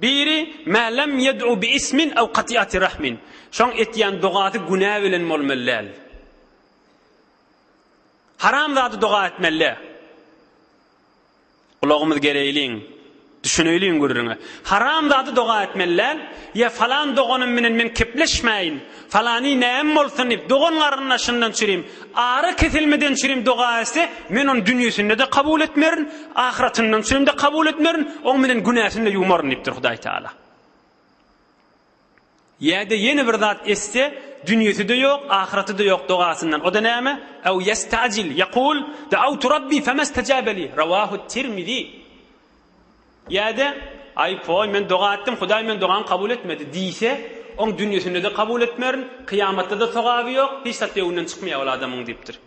biri ma lam yed'u bi ismin aw qati'ati rahmin. Şoň etýän duasy günä bilen bolmaly. Haram zatı dua etmeli. Kulağımız gereğiliğin, düşüneyliyim görürüne. Haram zatı dua etmeliler. Ya falan doğanın men kepleşmeyin. Falani neyem olsun deyip, doğanların aşından çüreyim. Ağrı kesilmeden çüreyim dua etse, men onun dünyasında da kabul etmerin, ahiretinde çüreyim de kabul etmerin, onun menin günahsında yumarın deyiptir Hudaý Taala. Ya da yeni bir zat etse, dünyası da yok, ahireti de yok duasından. O da neyme? Ev yestacil, yakul, da'avtu Rabbi femestecabeli. Ravahu Tirmizi. Ya da, ay poy, men dua ettim, Hudaý men duanı kabul etmedi deyse, onun dünyasında da kabul etmerin, kıyamatta da sogabı yok, hiç satya ondan çıkmaya ol adamın deyiptir.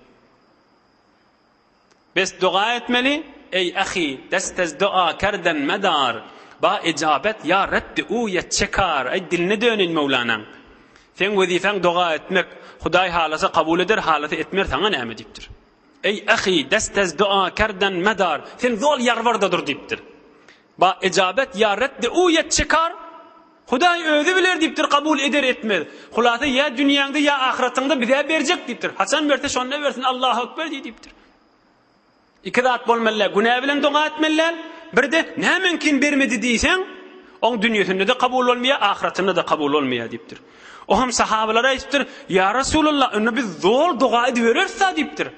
Biz dua etmeli, ey ahi, destez dua kerden medar, ba icabet ya reddi u yetçekar, ay diline dönün Mevlana'nın. Sen vazifen dua etmek, Hudaý halasa kabul eder, halasa etmer sana näme dipdir. Ey ahi, destez dua kerden medar, sen zol yarvardadır dipdir. Ba icabet ya reddi u yetçekar, Hudaý özü biler dipdir, kabul eder etmez. Hulasa ya dünýäňde ya ahiretinde bize berjek dipdir. Haçan berse şonda bersin, Allahu ekber dipdir. İki zat bolmaly, günä bilen dua etmeliler. Bir de nämenkin bermedi diýsen, on dünyasında da kabul olmaya, ahiretinde de kabul olmaya dipdir. O hem sahabalara aytdyr, ya Rasulullah, onu biz zor dua ediverersa dipdir.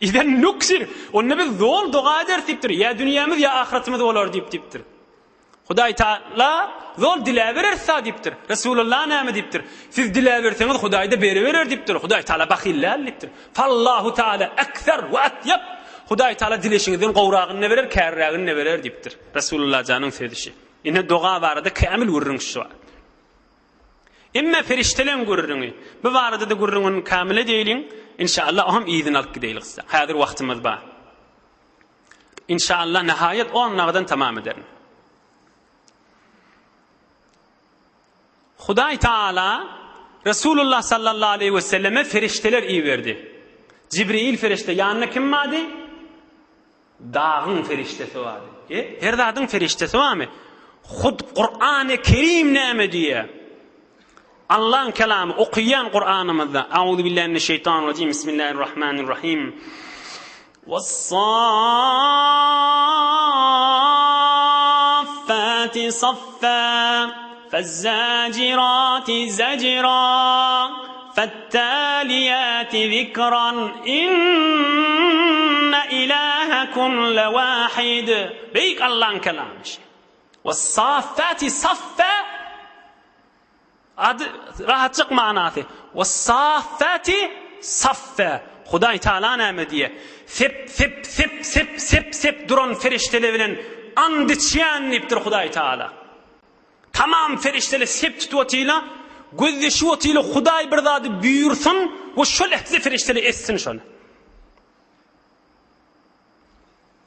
İzen nuksir, onu biz zor dua eder dipdir. Ya dünyamız ya ahiretimiz bolar dipdir. Hudaý Taala zor diläberersa dipdir. Rasulullah näme dipdir? Siz diläberseňiz Hudaý da bereberer dipdir. Hudaý Taala bahillal dipdir. Fallahu Taala ekser we atyab. Hudaý Taala dileşiňizden gowragyny berer, kärrägini berer dipdir. Rasulullah janyň söýdüşi. Ine dua barada kamil görürüň şu. Emme feriştelen görürüň. Bu barada da görürüň kamile diýilin. İnşallah aham iýdin alyp gideýlik. Häzir wagtymyz bar. İnşallah nihayet o anlardan tamam ederim. Hudaý Taala Resulullah sallallahu aleyhi ve selleme ferişteler iýerdi. Cibril ferişte ýanyna kim mady? Dağın feriştesi vardı. Her dağın feriştesi var mı? Hud Kur'an-ı Kerim näme diye. Allah'ın kelamı okuyan Kur'an'ımızda. Euzu billahi mineşşeytanirracim. Bismillahirrahmanirrahim. وَالصَّافَّاتِ صَفًّا فَالزَّاجِرَاتِ زَجْرًا فَالتَّالِيَاتِ ذِكْرًا إِنَّ إِلَٰهَكُمْ لَوَاحِدٌ. Büyük Allah'ın kelamı. وَالصَّافَّاتِ صَفًّا adı rahatçık manası. وَالصَّافَّاتِ صَفًّا. Hudaý Taala näme diye? Sep duran ferişteler bilen and içýän nipdir Hudaý Taala. Tamam ferişteler sep tutýarlar. Gözde şu otyle Hudaý bir zady büýürsin we şol ehli ferişteler etsin şol.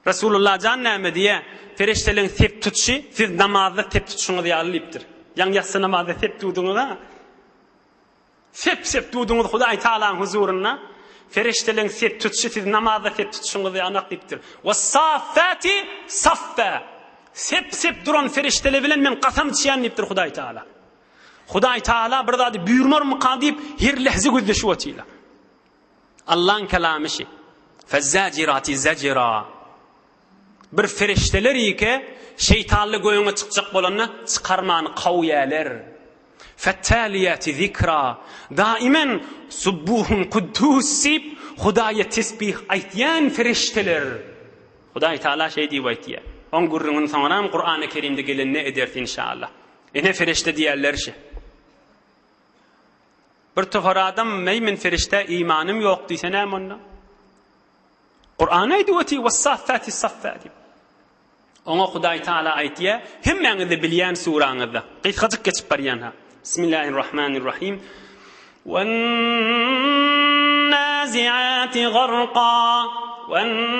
Rasulullah jan näme diye? Feriştelerin sep tutuşy, siz namazda sep tutuşuňyz ýalypdyr. Yan ýatsy namazda sep tutuňyz. Sep tutuňyz Hudaý Taalaň huzuruna. Feriştelerin sep tutuşy, siz namazda sep tutuşuňyz ýanypdyr. Was-saffati saffa. Sep duran ferişteler bilen men qasam içýän dipdir Hudaý Taala. Hudaý Taala bir zady büýürmer muqadyp her lehze gözleşip otýlar. Allah'ın kelamı şi. Fezzacirati zajra. Bir ferişteler ýeke şeytanly goýuňa çykjak bolanyny çykarmany qawýalar. Fattaliyati zikra. Daimen subbuhun quddus sip Hudaýa tesbih aýtýan ferişteler. Hudaý Taala şey diýip aýtýar. On gurrunun soňram Kur'an-ı Kerimde gelenine ederdi inşallah. Ene ferişte diýerler şi. Bir tofar adam meýmin ferişte imanım ýok diýse näme onda? Kur'an aýdypdy was-saffati saffa. Ona Hudaý Taala aýtýar, hemmeňiz bilýän suraňyzda. Gysgaçyk geçip barýan ha. Bismillahirrahmanirrahim. والنازعات غرقا والناشطات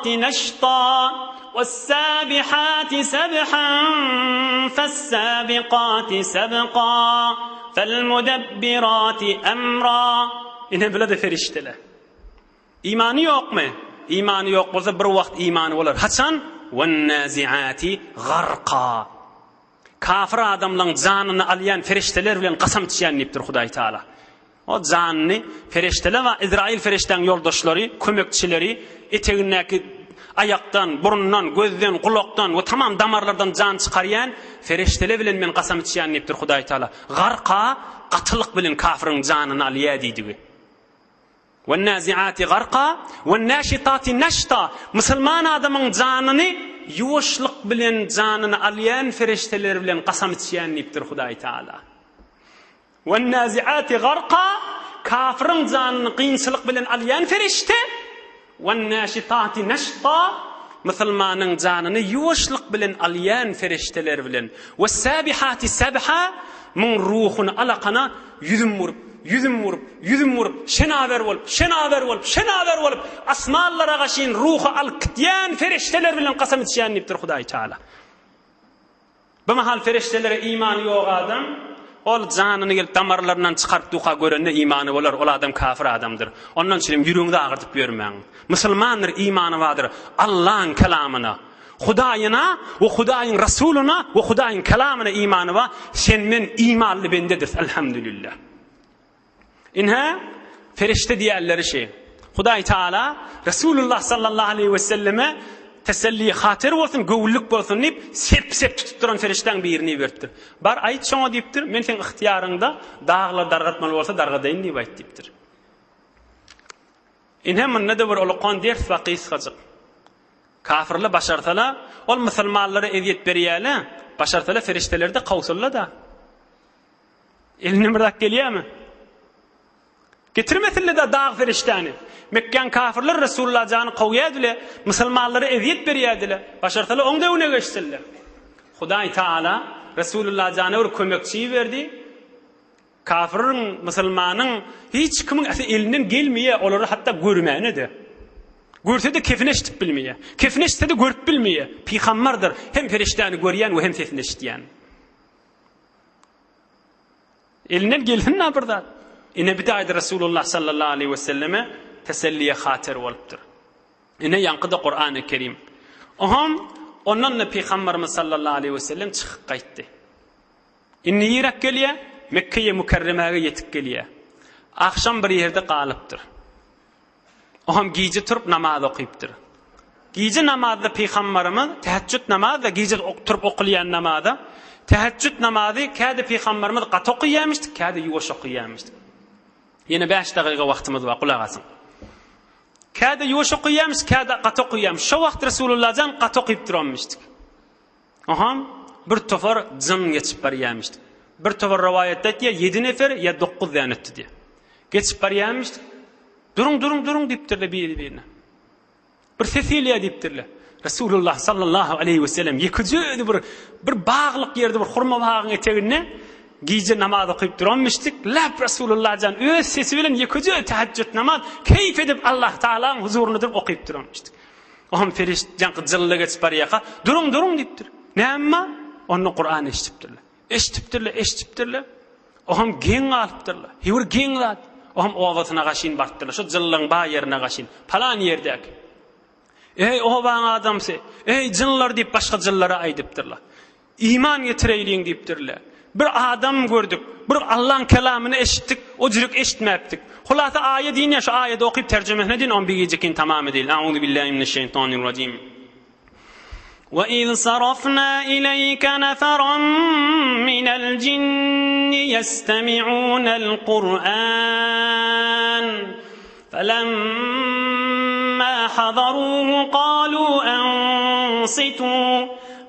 نشطا والسابحات سبحا فالسابقات سبقا فالمدبرات أمرا. İne biladi ferişteler. İmanı yok mu? İmanı yok bolsa bir vakt imanı olar. Haçan? وَالنَّازِعَاتِ غَرْقًا. Kafir adamların canını alayan ferişteler bilen qasam içýän dipdir Hudaý Taala. O canını ferişteler ve İsrail ferişten yoldaşları, kömekçileri etegindeki ayaktan, burnundan, gözden, kulaktan ve tamam damarlardan can çıkaryan ferişteler bilen men qasam içýän dipdir Hudaý Taala. Garqa qatılık bilen kafirin canını alýa diýdi. وَالنَّازِعَاتِ غَرْقًا وَالنَّاشِطَاتِ نَشْطًا. Müslüman adamın canını yuwuşlyk bilen canını alýan ferişteler bilen qasam içýän dipdir Hudaý Taala. وَالنَّازِعَاتِ غَرْقًا kafirin canını qiyinçylyk bilen alýan ferişte. وَالنَّاشِطَاتِ نَشْطًا Müslümanın canını yuwuşlyk bilen alýan ferişteler bilen. وَالسَّابِحَاتِ سَبْحًا min ruhunu alaqana yüzüm vurup, şenaver olup, asmallara gaşin ruhu alqityan ferişteler bilen qasam içýän dipdir Hudaý Taala. Bu mahal feriştelere imanı yok adam, ol canını gelip damarlarından çıkartdığa görende imanı bolar, ol adam kafir adamdır. Ondan için yüreğinde ağırtıp görmeň. Müslümandır, imanı vardır Allah'ın kelamına, Hudaýyna we Hudaýyň Rasuluna we Hudaýyň kelamına imanı var. Sen men imanly bendedir. Elhamdülillah. İnha ferişte diýerleri şey. Hudaý Taala Resulullah sallallahu aleyhi ve selleme teselli hatir bolsun, gowulluk bolsun diýip sep tutup duran ferişten birini berdi. Bar aýt şoňa diýipdir, men sen ihtiýaryňda daglar dargatmaly bolsa dargadaýyn diýip aýtdypdyr. Inha mende de bir ulaqan ders waqis gazyk. Kafirler başartalar, ol musulmanlara eziyet berýärler, başartalar feriştelerde kawsullar da. Eline mirdak gelýärmi? Getirmesinler de dağ feriştani. Mekkan kafirler Resulullah canı qawýadylar, musulmanlara eziyet berýärdiler. Başartalar oňda öne geçdiler. Hudaý Taala Resulullah canı bir kömekçi berdi. Kafirin, musulmanyň hiç kimin elinden gelmeýär, olary hatda görmäni de. Görse de kefneştip bilmeýär. Kefneşse de görüp bilmeýär. Peygamberdir, hem feriştani görýän we hem kefneşdiýän. Elinden gelsin naberda. Ine bidayda Resulullah sallallahu aleyhi ve selleme teselliye hatir bolupdyr. Ine yanqıda Qur'an-ı Kerim. Oham ondan da Peygamberimiz sallallahu aleyhi ve sellem çıkıp gaýtdy. Inni ýerek gelýär, Mekke'ye Mükerreme'ye yetip gelýär. Akşam bir yerde galypdyr. Oham gece turup namaz okuyupdyr. Gece namazda Peygamberimiz tahajjud namazda gece turup okulayan namazda tahajjud namazı käde Peygamberimiz gat okuyýarmyşdy, käde ýuwaş okuyýarmyşdy. Yine 5 daqiqa wagtymyz bar, kulak asyn. Käde ýuwaş okuyýarmyş, käde gat okuyýarmyş. Şo wagt Resulullah'dan gat okuyup duranmyşdy. Oham bir tofar jyn geçip barýarmyşdy. Bir tofar rivayetde diýär 7 nefer ýa 9 zanetdi diýär. Geçip barýarmyşdy. Durun dipdirler birine. Bir sesiliye dipdirler. Resulullah sallallahu aleyhi ve sellem yekücüdü bir bağlık yerde bir hurma bağın etegine gece namaz okuyup duranmıştık. Lap Resulullah can öz sesi bilen yekücü tahajjud namaz keyif edip Allah Taala'nın huzuruna durup okuyup duranmıştık. Oham ferişt jankı jıllı geçip barýaka. Durun dipdir. Näme? Onu Kur'an eşitipdirler. Oham geň alypdyrlar. Hewir geň zat. Oham owasyna gaşyn bartdylar. Şu jyllyň ba ýerine gaşyn. Palan ýerdäki. Ey owaň adamsy, ey jynlar diýip başga jyllara aýdypdyrlar. İman getireyliň diýipdirler. Bir adam gördük, bir Allah'ın kelamını eşittik, o jürek eşitmäpdik. Hulasa ayet diýen şu ayeti okuyup terjemesine din 11 gecekin tamam edil. Euzu billahi mineşşeytanirracim. وَإِذْ صَرَفْنَا إِلَيْكَ نَفَرًا مِنَ الْجِنِّ يَسْتَمِعُونَ الْقُرْآنَ فَلَمَّا حَضَرُوهُ قَالُوا أَنصِتُوا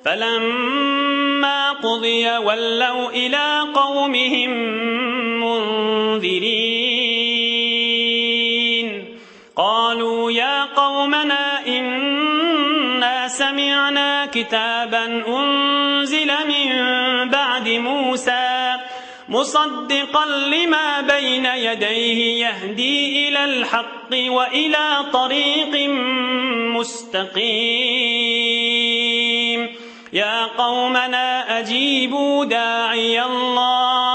فَلَمَّا قُضِيَ وَلَّوْا إِلَى قَوْمِهِمْ مُنذِرِينَ قَالُوا يَا قَوْمَنَا إِنَّا سَمِعْنَا كِتَابًا أُنزِلَ مِن بَعْدِ مصدقا لما بين يديه يهدي إلى الحق وإلى طريق مستقيم يا قومنا أجيبوا داعي الله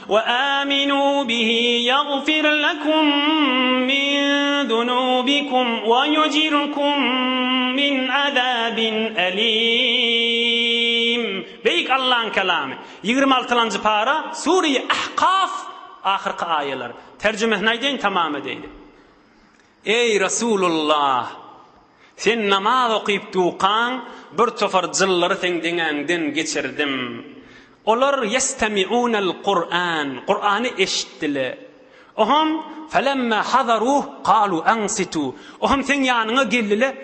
وآمنوا به يغفر لكم من ذنوبكم ويجركم من عذاب أليم. Beyk Allah'ın kelamı. 26. para Suriye Ahqaf ahirki ayeler. Tercüme neyden tamam edeydi. Ey Resulullah, sen namaz okuyup tuğan bir tofar zılları sen dinenden geçirdim. Olar yestemi'unel Kur'an. Kur'an'ı eşittiler. Ohum felemma hadaruh qalu ansitu. Ohum sen yanına geldiler.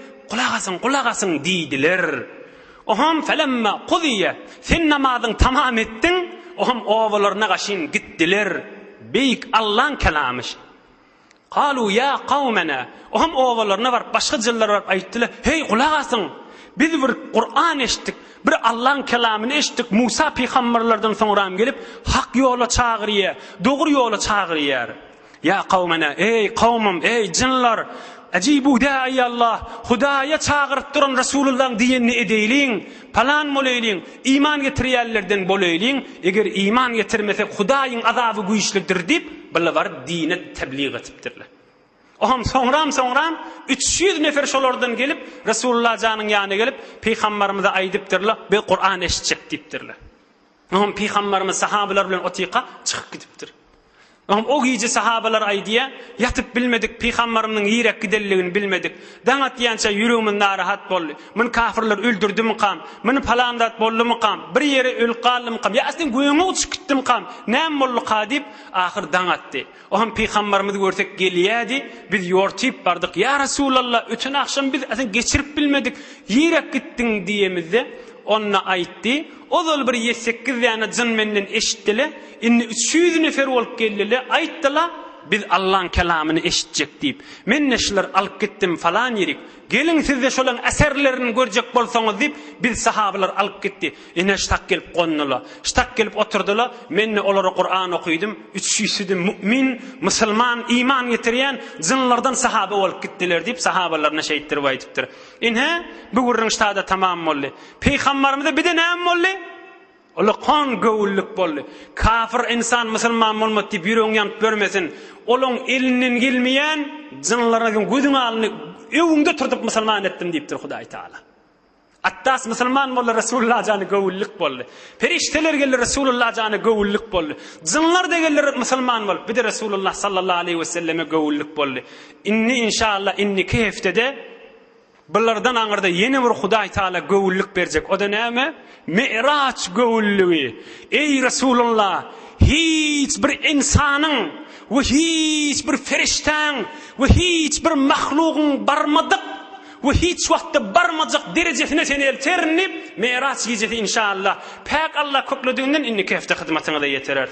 Kulak asın deydiler. Ohum felemma qudiye. Sen namazın tamam ettin. Ohum ovalarına kaşın gittiler. Beyk Allah'ın kelamışı. Qalu ya qavmena. Ohum ovalarına var, başka cıllar var, ayettiler. Hey kulak asın. Biz bir Kur'an eşittik. Bir Allah'ın kelamını eşittik. Musa peygamberlerden sonra gelip hak yola çağırıyor, doğru yola çağırıyor. Ya kavmena, ey kavmim, ey cinler, acibu da'i Allah, Hudaya çağırıp duran Resulullah'ın diyenini edeyliğin, falan boleyliğin, iman getiriyerlerden boleyliğin, eğer iman getirmesek Huday'ın azabı güçlüdür deyip, böyle var dine tebliğ etiptirler. Ohum sonram 300 nefer şolardan gelip Resulullah canın yanına gelip peygamberimize aydıptırlar ve Kur'an eşitecek deyiptirler. Ohum peygamberimiz sahabeler bilen otiqa çıkıp gidiptir. Ohum o gece sahabeler aydiya yatıp bilmedik, peygamberimizin yirek gidelligini bilmedik. Daňat ýança ýüregimiz narahat boldy. Men kafirler öldürdüm kam, men palandat boldum kam, bir yere ölqalym kam, ýa-da göýüňe uçup gitdim kam. Näme boldy kadip ahir daňatdy. Ohum peygamberimiz görsek gelýärdi, biz ýortyp bardyk. Ya Resulullah, ötün akşam biz geçirip bilmedik, yirek gittin diýemizde. Onna aytdy. O zol bir 8 ýana jyn menden eşitdiler. Inni 300 nefer bolup geldiler. Aytdylar, biz Allah'ın kelamını eşitjek diýip. Men neşler alyp gitdim falan ýerik. Gelin sizde şolan eserlerini görjek bolsaňyz diýip biz sahabeler alyp gitdi. Ene ştak gelip gonnular. Ştak gelip oturdular. Men olara Kur'an okuydum. 300'de mümin, musulman, iman getirýän jynlardan sahabe bolup gitdiler diýip sahabelerine şeýitdirip aýdypdyr. Inhe bu gurrun ştada tamam boldy. Peygamberimize bir de näme boldy? Ola kan gowulluk boldy. Kafir insan musulman bolmady diýip ýüregiň ýanyp görmesin. Olaň elinden gelmeýän jynlaryň gözüň alyny öwüňde turdup musulman etdim diýipdir Hudaý Taala. Attas musulman boldy, Resulullah jany gowulluk boldy. Perişteler geldi, Resulullah jany gowulluk boldy. Jynlar da geldi, musulman boldy. Bir de Resulullah sallallahu aleyhi ve selleme gowulluk boldy. İnşallah inni keftede bulardan aňyrda ýene bir Hudaý Taala gowulluk berjek. O da näme? Mi'raç gowullugy. Ey Resulullah, hiç bir insanyň we hiç bir feriştäň we hiç bir mahlugyň barmadyk we hiç wagtda barmajak derejesine seni elternip Mi'raç gecesi inşallah. Pek Allah köklediğinden inni kefte hizmetine de yeterer.